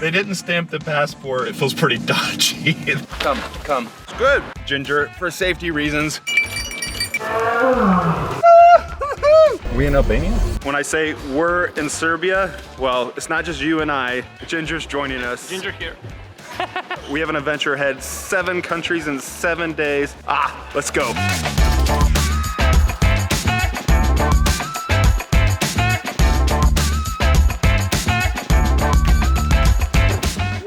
They didn't stamp the passport. It feels pretty dodgy. Come. It's good. Ginger, for safety reasons. We in Albania? When I say we're in Serbia, well, it's not just you and I. Ginger's joining us. Ginger here. We have an adventure ahead, 7 countries in 7 days. Let's go.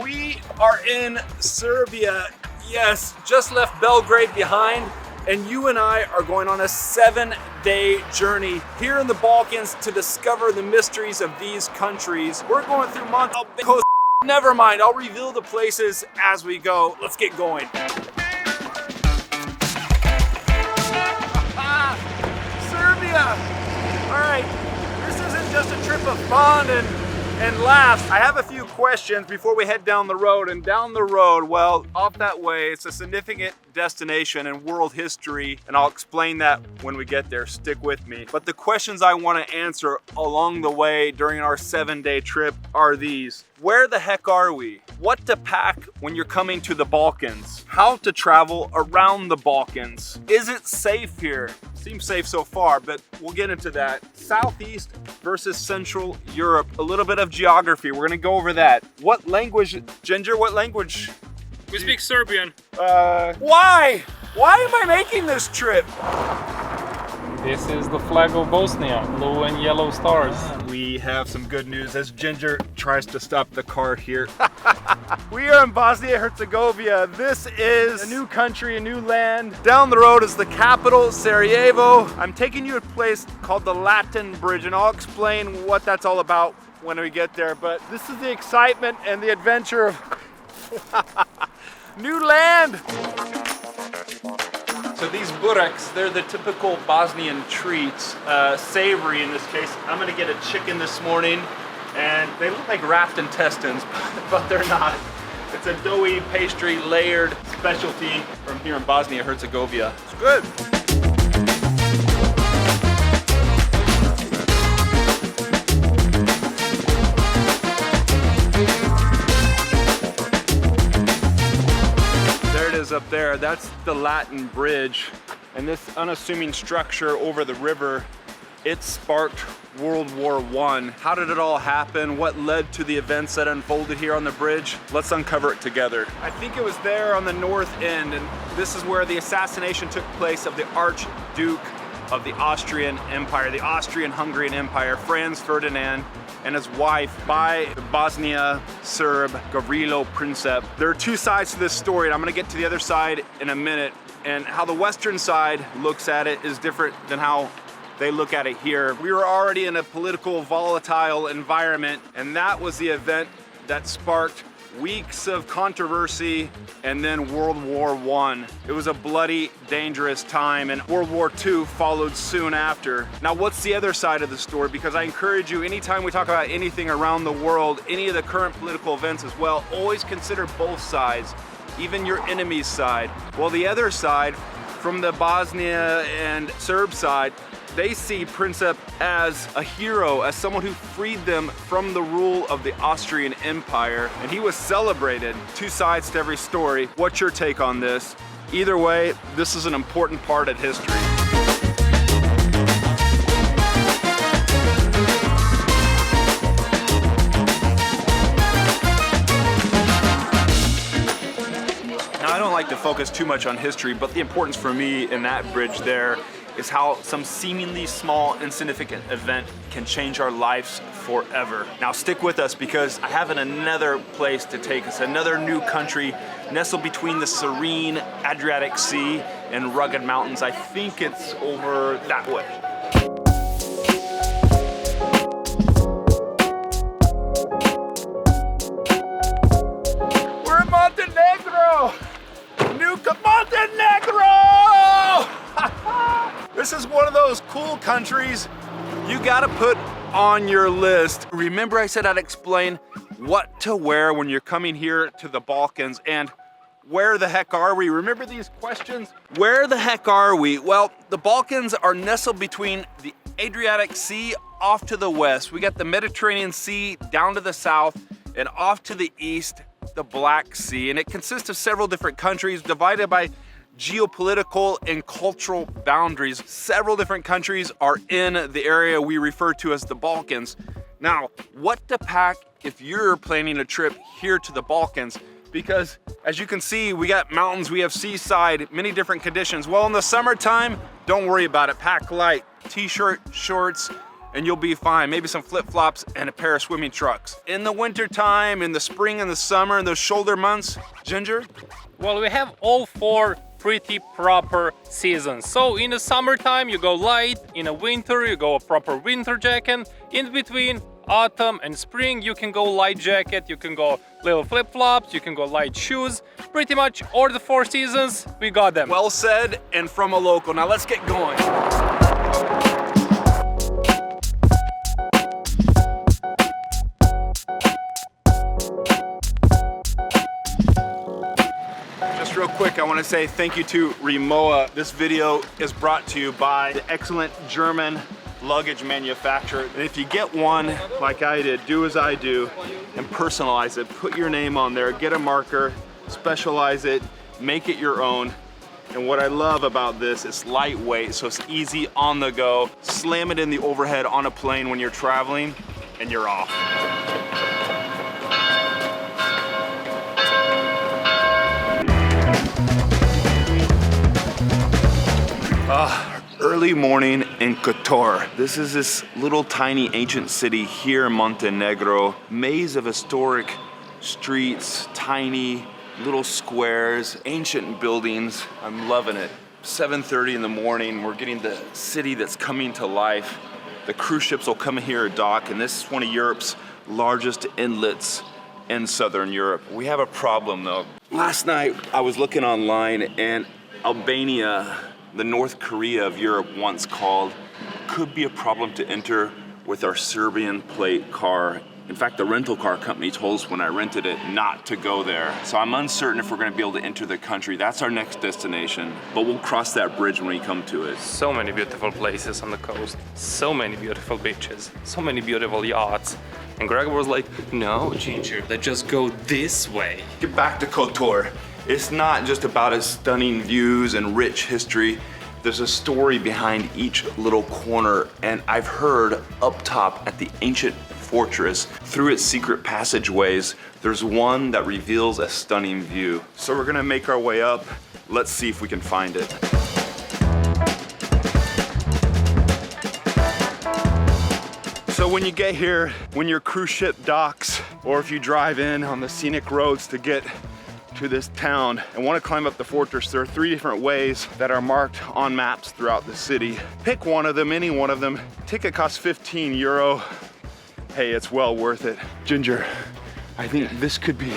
We are in Serbia. Yes, just left Belgrade behind. And you and I are going on a 7-day journey here in the Balkans to discover the mysteries of these countries. We're going through Montenegro. Never mind, I'll reveal the places as we go. Let's get going. Serbia! All right, this isn't just a trip of fun and laughs. I have a few questions before we head down the road. And down the road, well, off that way, it's a significant destination in world history, and I'll explain that when we get there. Stick with me. But the questions I want to answer along the way during our 7-day trip are these. Where the heck are we? What to pack when you're coming to the Balkans? How to travel around the Balkans? Is it safe here? Seems safe so far, but we'll get into that. Southeast versus Central Europe. A little bit of geography. We're gonna go over that. What language, Ginger, what language? We speak Serbian. Why? Why am I making this trip? This is the flag of Bosnia, blue and yellow stars. We have some good news as Ginger tries to stop the car here. We are in Bosnia and Herzegovina. This is a new country, a new land. Down the road is the capital, Sarajevo. I'm taking you to a place called the Latin Bridge, and I'll explain what that's all about when we get there. But this is the excitement and the adventure of new land. So these bureks, they're the typical Bosnian treats, savory in this case. I'm gonna get a chicken this morning, and they look like wrapped intestines, but they're not. It's a doughy pastry layered specialty from here in Bosnia and Herzegovina. It's good. Up there, that's the Latin Bridge, and this unassuming structure over the river, it sparked World War I. How did it all happen? What led to the events that unfolded here on the bridge? Let's uncover it together. I think it was there on the north end, and this is where the assassination took place of the Archduke of the Austrian Empire, the Austrian-Hungarian Empire, Franz Ferdinand, and his wife by the Bosnia Serb Gavrilo Princip. There are 2 sides to this story, and I'm gonna get to the other side in a minute. And how the Western side looks at it is different than how they look at it here. We were already in a political, volatile environment, and that was the event that sparked weeks of controversy and then World War I. It was a bloody, dangerous time, and World War II followed soon after. Now, what's the other side of the story? Because I encourage you, anytime we talk about anything around the world, any of the current political events as well, always consider both sides, even your enemy's side. Well, the other side, from the Bosnia and Serb side, they see Princip as a hero, as someone who freed them from the rule of the Austrian Empire, and he was celebrated. 2 sides to every story. What's your take on this? Either way, this is an important part of history. Now, I don't like to focus too much on history, but the importance for me in that bridge there is how some seemingly small, insignificant event can change our lives forever. Now stick with us, because I have another place to take us, another new country nestled between the serene Adriatic Sea and rugged mountains. I think it's over that way. We're in Montenegro! Montenegro! This is one of those cool countries you gotta put on your list. Remember I said I'd explain what to wear when you're coming here to the Balkans, and where the heck are we? Remember these questions? Where the heck are we? Well, the Balkans are nestled between the Adriatic Sea off to the west. We got the Mediterranean Sea down to the south, and off to the east, the Black Sea. And it consists of several different countries divided by geopolitical and cultural boundaries. Several different countries are in the area we refer to as the Balkans. Now, what to pack if you're planning a trip here to the Balkans? Because as you can see, we got mountains, we have seaside, many different conditions. Well, in the summertime, don't worry about it. Pack light, t-shirt, shorts, and you'll be fine. Maybe some flip-flops and a pair of swimming trunks. In the winter time, in the spring and the summer, in those shoulder months, Ginger? Well, we have all 4 pretty proper seasons. So in the summertime, you go light. In the winter, you go a proper winter jacket. In between autumn and spring, you can go light jacket, you can go little flip-flops, you can go light shoes. Pretty much all the 4 seasons, we got them. Well said, and from a local. Now let's get going. Just real quick, I want to say thank you to Rimowa. This video is brought to you by the excellent German luggage manufacturer. And if you get one like I did, do as I do and personalize it. Put your name on there, get a marker, specialize it, make it your own. And what I love about this, it's lightweight, so it's easy on the go. Slam it in the overhead on a plane when you're traveling and you're off. Early morning in Kotor. This is this little tiny ancient city here in Montenegro. Maze of historic streets, tiny little squares, ancient buildings. I'm loving it. 7:30 in the morning, we're getting the city that's coming to life. The cruise ships will come here at dock, and this is one of Europe's largest inlets in Southern Europe. We have a problem though. Last night I was looking online, and Albania, the North Korea of Europe once called, could be a problem to enter with our Serbian plate car. In fact, the rental car company told us when I rented it not to go there. So I'm uncertain if we're gonna be able to enter the country. That's our next destination, but we'll cross that bridge when we come to it. So many beautiful places on the coast, so many beautiful beaches, so many beautiful yachts. And Greg was like, no, Ginger, let's just go this way. Get back to Kotor. It's not just about its stunning views and rich history. There's a story behind each little corner, and I've heard up top at the ancient fortress, through its secret passageways, there's one that reveals a stunning view. So we're gonna make our way up. Let's see if we can find it. So when you get here, when your cruise ship docks, or if you drive in on the scenic roads to get to this town and want to climb up the fortress, there are 3 different ways that are marked on maps throughout the city. Pick one of them, any one of them. Ticket costs 15 euro. Hey, it's well worth it. Ginger, I think this could be,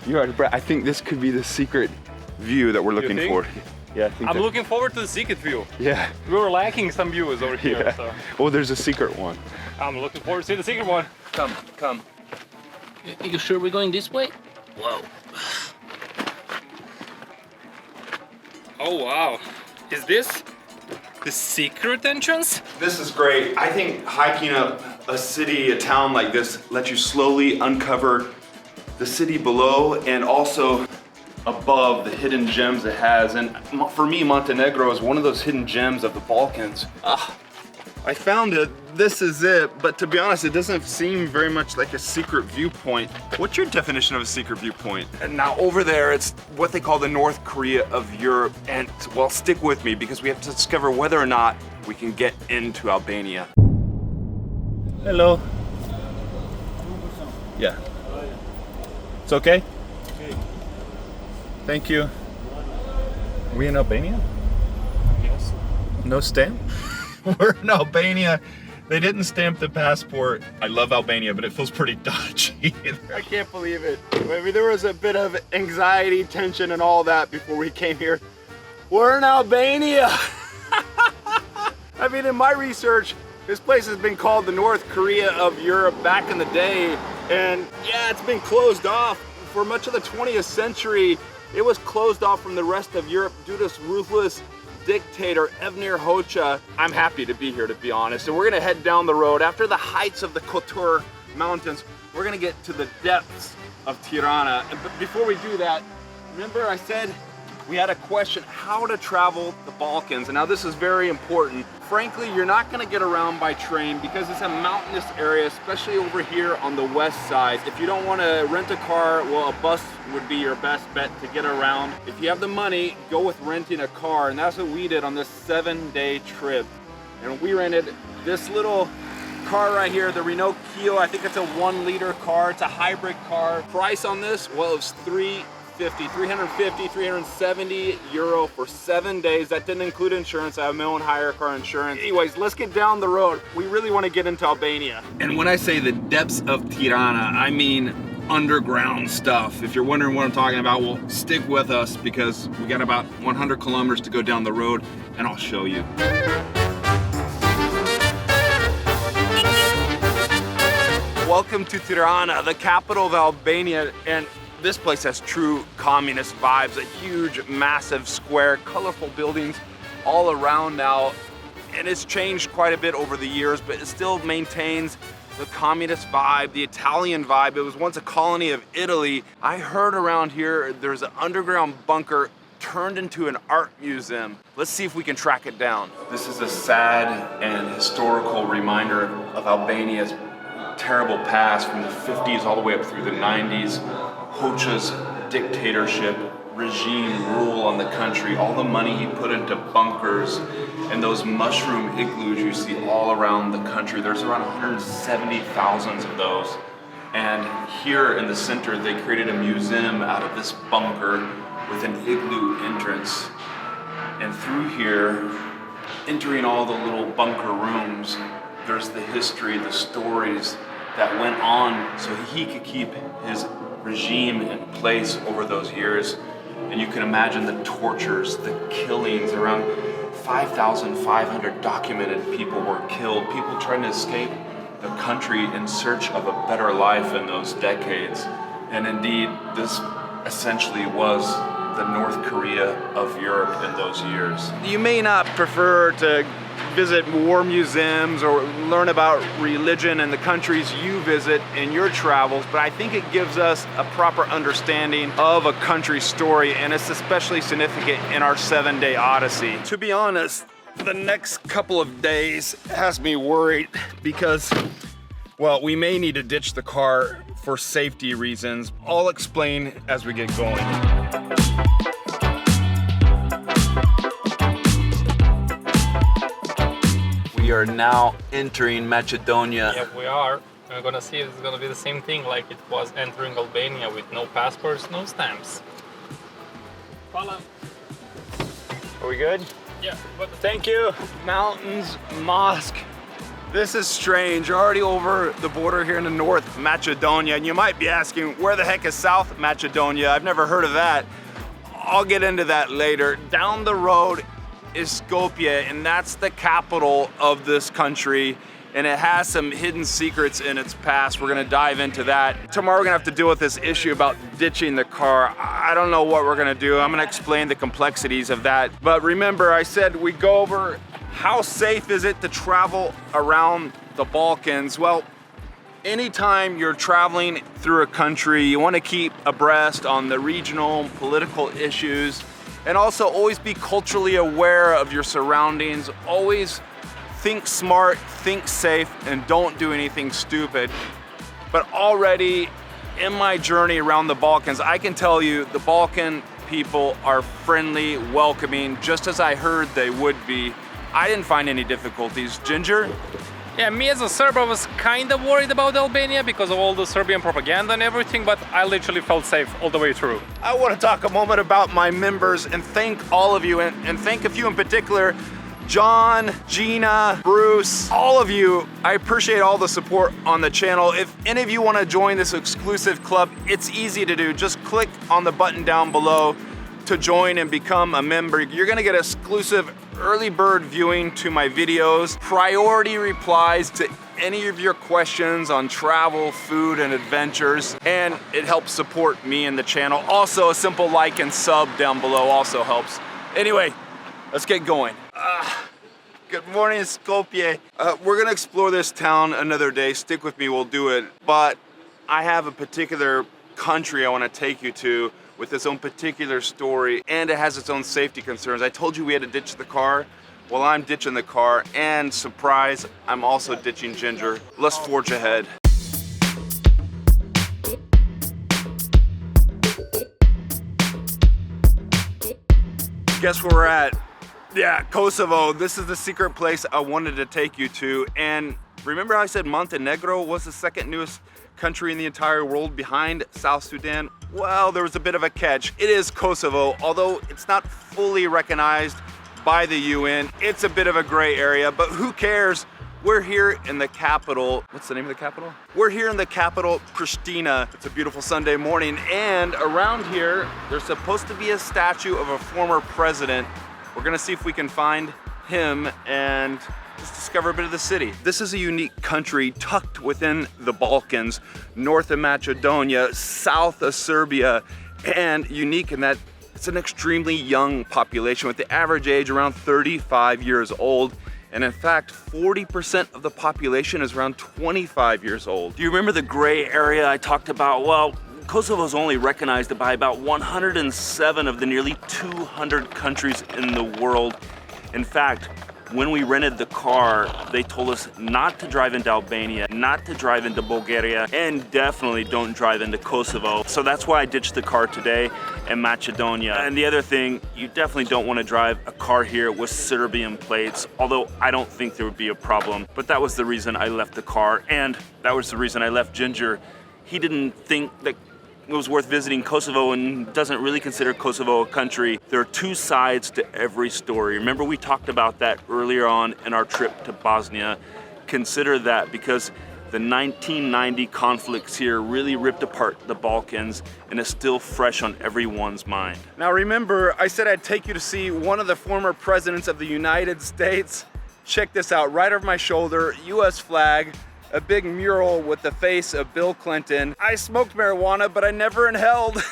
I think this could be the secret view that we're looking for. Yeah, I think I'm looking forward to the secret view. Yeah. We were lacking some views over here. Yeah. So. Oh, there's a secret one. I'm looking forward to see the secret one. Come. You sure we're going this way? Whoa. Oh wow. Is this the secret entrance? This is great. I think hiking up a city, a town like this, lets you slowly uncover the city below and also above the hidden gems it has. And for me, Montenegro is one of those hidden gems of the Balkans. I found it, this is it, but to be honest, it doesn't seem very much like a secret viewpoint. What's your definition of a secret viewpoint? And now over there, it's what they call the North Korea of Europe. And well, stick with me because we have to discover whether or not we can get into Albania. Hello. Yeah. It's okay? Thank you. Are we in Albania? Yes. No stamp? We're in Albania. They didn't stamp the passport. I love Albania, but it feels pretty dodgy. I can't believe it. I mean, there was a bit of anxiety, tension, and all that before we came here. We're in Albania. I mean, in my research, this place has been called the North Korea of Europe back in the day. And yeah, it's been closed off. For much of the 20th century, it was closed off from the rest of Europe due to this ruthless dictator Enver Hoxha. I'm happy to be here, to be honest. And we're gonna head down the road after the heights of the Kotor mountains, we're gonna get to the depths of Tirana. But before we do that, remember I said we had a question, how to travel the Balkans. And now this is very important. Frankly, you're not gonna get around by train because it's a mountainous area, especially over here on the west side. If you don't wanna rent a car, well, a bus would be your best bet to get around. If you have the money, go with renting a car, and that's what we did on this 7-day trip. And we rented this little car right here, the Renault Clio. I think it's a 1-liter car. It's a hybrid car. Price on this, well, it was 370 euro for 7 days. That didn't include insurance. I have my own hire car insurance. Anyways, let's get down the road. We really want to get into Albania. And when I say the depths of Tirana, I mean underground stuff. If you're wondering what I'm talking about, well, stick with us because we got about 100 kilometers to go down the road and I'll show you. Welcome to Tirana, the capital of Albania, and this place has true communist vibes. A huge, massive square, colorful buildings all around now, and it's changed quite a bit over the years, but it still maintains the communist vibe, the Italian vibe. It was once a colony of Italy. I heard around here there's an underground bunker turned into an art museum. Let's see if we can track it down. This is a sad and historical reminder of Albania's terrible past from the 50s all the way up through the 90s. Hoxha's dictatorship, regime rule on the country, all the money he put into bunkers and those mushroom igloos you see all around the country. There's around 170,000 of those. And here in the center, they created a museum out of this bunker with an igloo entrance. And through here, entering all the little bunker rooms, there's the history, the stories that went on so he could keep his regime in place over those years. And you can imagine the tortures, the killings. Around 5,500 documented people were killed, people trying to escape the country in search of a better life in those decades. And indeed, this essentially was the North Korea of Europe in those years. You may not prefer to visit war museums or learn about religion in the countries you visit in your travels, but I think it gives us a proper understanding of a country's story, and it's especially significant in our 7-day odyssey. To be honest, the next couple of days has me worried because, well, we may need to ditch the car for safety reasons. I'll explain as we get going. We are now entering Macedonia. Yeah, we are. We're gonna see if it's gonna be the same thing like it was entering Albania with no passports, no stamps. Follow. Are we good? Yeah, but Thank you. Mountains, mosque. This is strange. You're already over the border here in the North Macedonia, and you might be asking, where the heck is South Macedonia? I've never heard of that. I'll get into that later. Down the road is Skopje, and that's the capital of this country, and it has some hidden secrets in its past. We're gonna dive into that. Tomorrow we're gonna have to deal with this issue about ditching the car. I don't know what we're gonna do. I'm gonna explain the complexities of that. But remember, I said we go over how safe is it to travel around the Balkans. Well, anytime you're traveling through a country, you wanna keep abreast on the regional political issues, and also always be culturally aware of your surroundings. Always think smart, think safe, and don't do anything stupid. But already in my journey around the Balkans, I can tell you the Balkan people are friendly, welcoming, just as I heard they would be. I didn't find any difficulties. Ginger? yeah, me as a Serb, I was kind of worried about Albania because of all the Serbian propaganda and everything, but I literally felt safe all the way through. I want to talk a moment about my members and thank all of you, and thank a few in particular. John, Gina, Bruce, all of you. I appreciate all the support on the channel. If any of you want to join this exclusive club, it's easy to do. Just click on the button down below to join and become a member. You're gonna get exclusive early bird viewing to my videos, priority replies to any of your questions on travel, food, and adventures, and it helps support me and the channel. Also, a simple like and sub down below also helps. Anyway, let's get going. Good morning, Skopje. We're gonna explore this town another day. Stick with me, we'll do it. But I have a particular country I wanna take you to with its own particular story, and it has its own safety concerns. I told you we had to ditch the car. Well, I'm ditching the car, and surprise, I'm also ditching Ginger. Let's forge ahead. Guess where we're at? Yeah, Kosovo. This is the secret place I wanted to take you to. And remember how I said Montenegro was the second newest country in the entire world behind South Sudan? Well, there was a bit of a catch. It is Kosovo, although it's not fully recognized by the UN. It's a bit of a gray area, but who cares? We're here in the capital. What's the name of the capital? We're here in the capital, Pristina. It's a beautiful Sunday morning, and around here, there's supposed to be a statue of a former president. We're gonna see if we can find him and just discover a bit of the city. This is a unique country tucked within the Balkans, north of Macedonia, south of Serbia, and unique in that it's an extremely young population with the average age around 35 years old. And in fact, 40% of the population is around 25 years old. Do you remember the gray area I talked about? Well, Kosovo is only recognized by about 107 of the nearly 200 countries in the world. In fact, when we rented the car, they told us not to drive into Albania, not to drive into Bulgaria, and definitely don't drive into Kosovo. So that's why I ditched the car today in Macedonia. And the other thing, you definitely don't want to drive a car here with Serbian plates, although I don't think there would be a problem. But that was the reason I left the car, and that was the reason I left Ginger. He didn't think that it was worth visiting Kosovo and doesn't really consider Kosovo a country. There are two sides to every story. Remember we talked about that earlier on in our trip to Bosnia. Consider that because the 1990 conflicts here really ripped apart the Balkans and is still fresh on everyone's mind. Now remember, I said I'd take you to see one of the former presidents of the United States. Check this out, right over my shoulder, US flag, a big mural with the face of Bill Clinton. I smoked marijuana, but I never inhaled.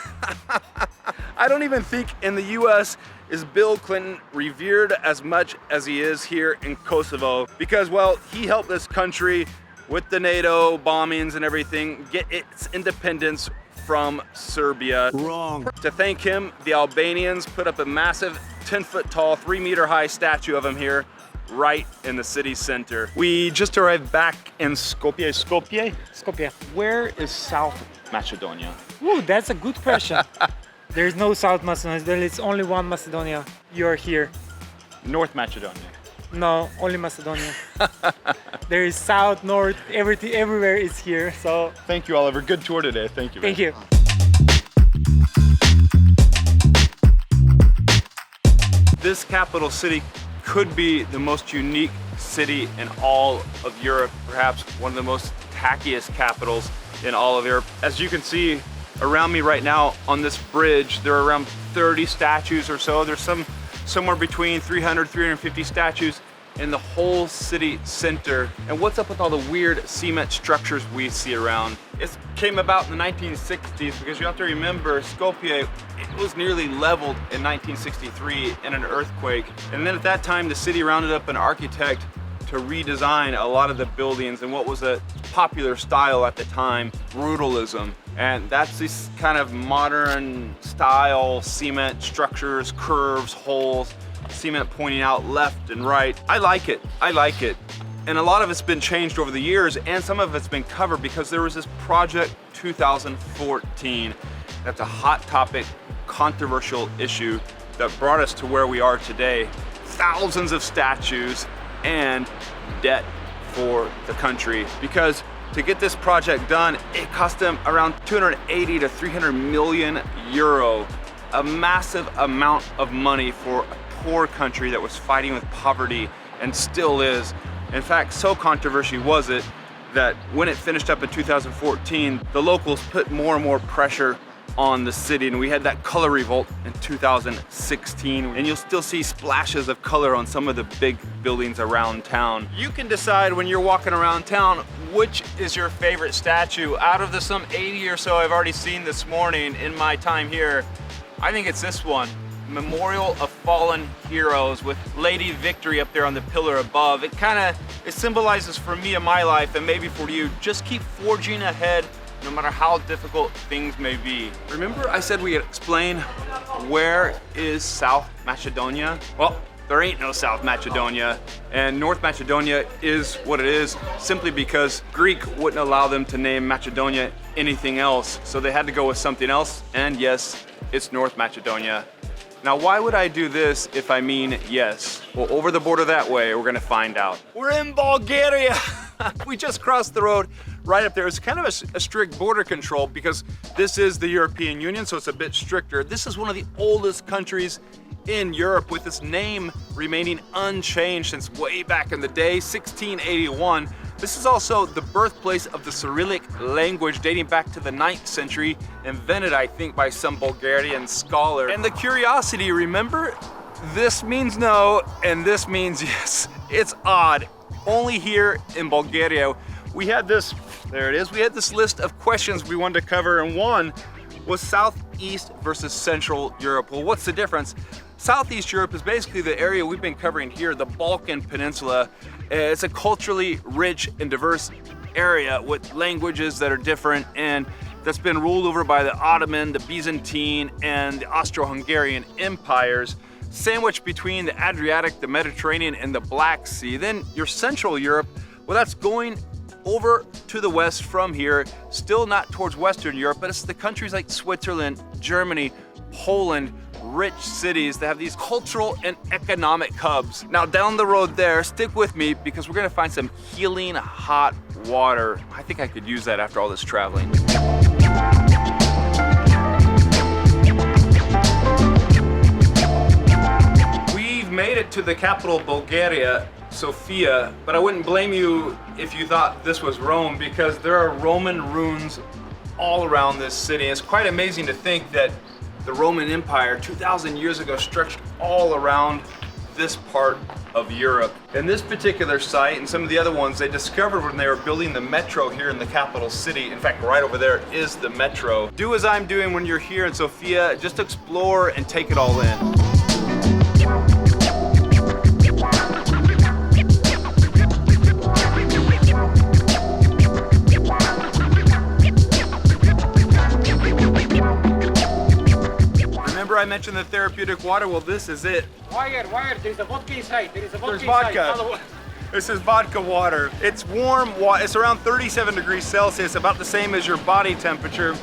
I don't even think in the US is Bill Clinton revered as much as he is here in Kosovo because, well, he helped this country with the NATO bombings and everything get its independence from Serbia. Wrong. To thank him, the Albanians put up a massive 10-foot tall, 3-meter high statue of him here right in the city center. We just arrived back in Skopje. Skopje. Where is South Macedonia? Ooh, that's a good question. There's no South Macedonia, there is only one Macedonia. You're here. North Macedonia. No, only Macedonia. There is South, North, everything, everywhere is here. So Thank you, Oliver. Good tour today. Thank you. thank you. This capital city could be the most unique city in all of Europe, perhaps one of the most tackiest capitals in all of Europe. As you can see around me right now on this bridge, there are around 30 statues or so. There's somewhere between 300, 350 statues in the whole city center. And what's up with all the weird cement structures we see around? It came about in the 1960s because you have to remember Skopje, it was nearly leveled in 1963 in an earthquake. And then at that time, the city rounded up an architect to redesign a lot of the buildings and what was a popular style at the time, brutalism. And that's this kind of modern style, cement structures, curves, holes, cement pointing out left and right. I like it. And a lot of it's been changed over the years and some of it's been covered because there was this project 2014 that's a hot topic, controversial issue that brought us to where we are today. Thousands of statues and debt for the country because to get this project done, it cost them around 280 to 300 million euro, a massive amount of money for a poor country that was fighting with poverty and still is. In fact, so controversial was it that when it finished up in 2014, the locals put more and more pressure on the city, and we had that color revolt in 2016, and you'll still see splashes of color on some of the big buildings around town. You can decide when you're walking around town which is your favorite statue. Out of the some 80 or so I've already seen this morning in my time here, I think it's this one, Memorial of fallen heroes with Lady Victory up there on the pillar above. It symbolizes for me in my life, and maybe for you, just keep forging ahead no matter how difficult things may be. Remember I said we could explain where is South Macedonia? Well, there ain't no South Macedonia, and North Macedonia is what it is simply because Greek wouldn't allow them to name Macedonia anything else, so they had to go with something else, and yes, it's North Macedonia. Now, why would I do this if I mean yes? Well, over the border that way, we're gonna find out. We're in Bulgaria! We just crossed the road right up there. It's kind of a strict border control because this is the European Union, so it's a bit stricter. This is one of the oldest countries in Europe with its name remaining unchanged since way back in the day, 1681. This is also the birthplace of the Cyrillic language dating back to the 9th century, invented, I think, by some Bulgarian scholar. And the curiosity, remember? This means no, and this means yes. It's odd. Only here in Bulgaria, we had this, there it is, we had this list of questions we wanted to cover, and one was Southeast versus Central Europe. Well, what's the difference? Southeast Europe is basically the area we've been covering here, the Balkan Peninsula. It's a culturally rich and diverse area with languages that are different, and that's been ruled over by the Ottoman, the Byzantine, and the Austro-Hungarian empires, sandwiched between the Adriatic, the Mediterranean, and the Black Sea. Then your Central Europe, well, that's going over to the west from here, still not towards Western Europe, but it's the countries like Switzerland, Germany, Poland, rich cities that have these cultural and economic hubs. Now down the road there, stick with me because we're gonna find some healing hot water. I think I could use that after all this traveling. We've made it to the capital of Bulgaria, Sofia, but I wouldn't blame you if you thought this was Rome because there are Roman ruins all around this city. It's quite amazing to think that the Roman Empire 2,000 years ago stretched all around this part of Europe. And this particular site and some of the other ones they discovered when they were building the metro here in the capital city. In fact, right over there is the metro. Do as I'm doing when you're here in Sofia, just explore and take it all in. I mentioned the therapeutic water. Well, this is it. Wire, there's a vodka inside. There is a vodka There's inside. vodka. This is vodka water. It's warm, it's around 37 degrees Celsius, about the same as your body temperature.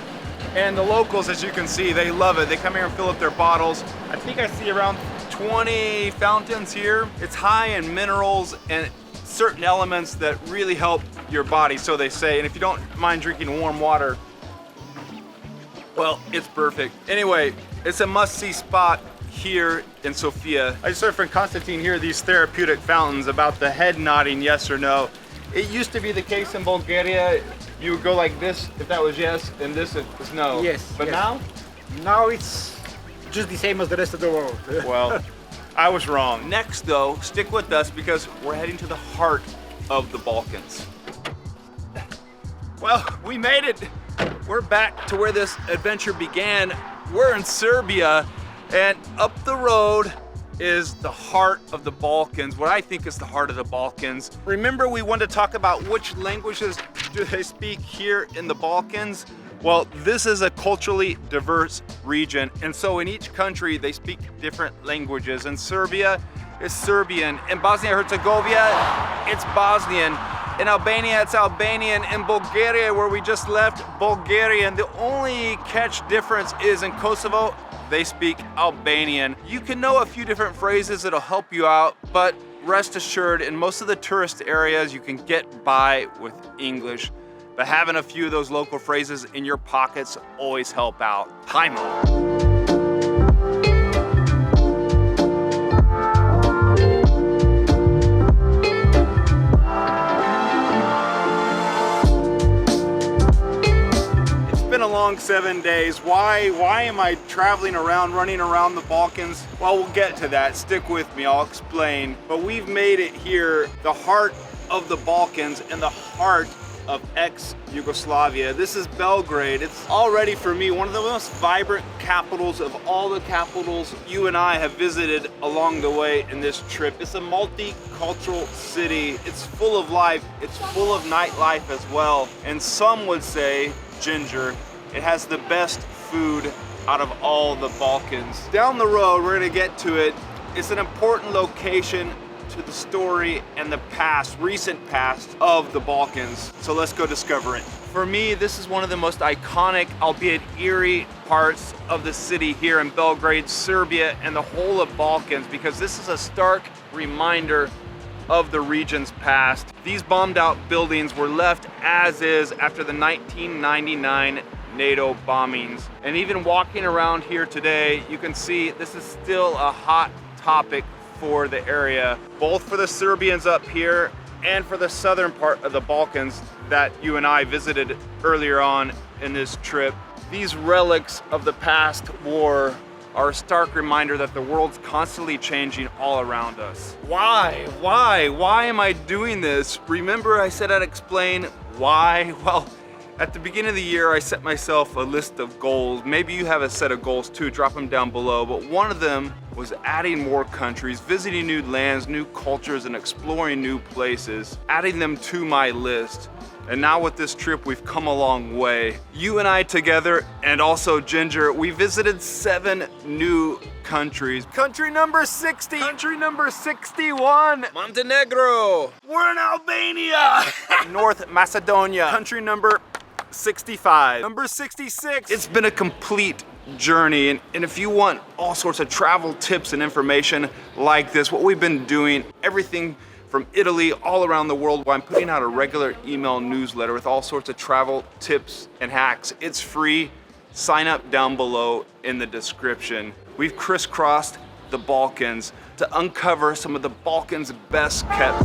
And the locals, as you can see, they love it. They come here and fill up their bottles. I think I see around 20 fountains here. It's high in minerals and certain elements that really help your body, so they say. And if you don't mind drinking warm water, well, it's perfect. Anyway, it's a must-see spot here in Sofia. I just heard from Constantine here these therapeutic fountains about the head nodding yes or no. It used to be the case in Bulgaria. You would go like this if that was yes, and this is no. Yes. But yes. now? Now it's just the same as the rest of the world. Well, I was wrong. Next though, stick with us because we're heading to the heart of the Balkans. Well, we made it. We're back to where this adventure began. We're in Serbia, and up the road is the heart of the Balkans, what I think is the heart of the Balkans. Remember, we wanted to talk about which languages do they speak here in the Balkans? Well, this is a culturally diverse region, and so in each country they speak different languages. In Serbia, it's Serbian. In Bosnia and Herzegovina, it's Bosnian. In Albania, it's Albanian. In Bulgaria, where we just left, Bulgarian. The only catch difference is in Kosovo, they speak Albanian. You can know a few different phrases that'll help you out, but rest assured, in most of the tourist areas, you can get by with English. But having a few of those local phrases in your pockets always help out. Hajmo. A long 7 days. Why am I traveling around, running around the Balkans? Well, we'll get to that. Stick with me, I'll explain. But we've made it here, the heart of the Balkans and the heart of ex-Yugoslavia. This is Belgrade. It's already, for me, one of the most vibrant capitals of all the capitals you and I have visited along the way in this trip. It's a multicultural city. It's full of life. It's full of nightlife as well. And some would say, Ginger, it has the best food out of all the Balkans. Down the road, we're gonna get to it. It's an important location to the story and the past, recent past of the Balkans. So let's go discover it. For me, this is one of the most iconic, albeit eerie, parts of the city here in Belgrade, Serbia, and the whole of Balkans, because this is a stark reminder of the region's past. These bombed out buildings were left as is after the 1999 NATO bombings. And even walking around here today, you can see this is still a hot topic for the area, both for the Serbians up here and for the southern part of the Balkans that you and I visited earlier on in this trip. These relics of the past war are a stark reminder that the world's constantly changing all around us. Why? Why am I doing this? Remember I said I'd explain why? Well, at the beginning of the year, I set myself a list of goals. Maybe you have a set of goals too, drop them down below. But one of them was adding more countries, visiting new lands, new cultures, and exploring new places, adding them to my list. And now with this trip, we've come a long way. You and I together, and also Ginger, we visited 7 new countries. Country number 60. Country number 61. Montenegro. We're in Albania. North Macedonia. Country number 65. Number 66. It's been a complete journey, and if you want all sorts of travel tips and information like this, what we've been doing, everything from Italy all around the world, I'm putting out a regular email newsletter with all sorts of travel tips and hacks. It's free. Sign up down below in the description. We've crisscrossed the Balkans to uncover some of the Balkans' best kept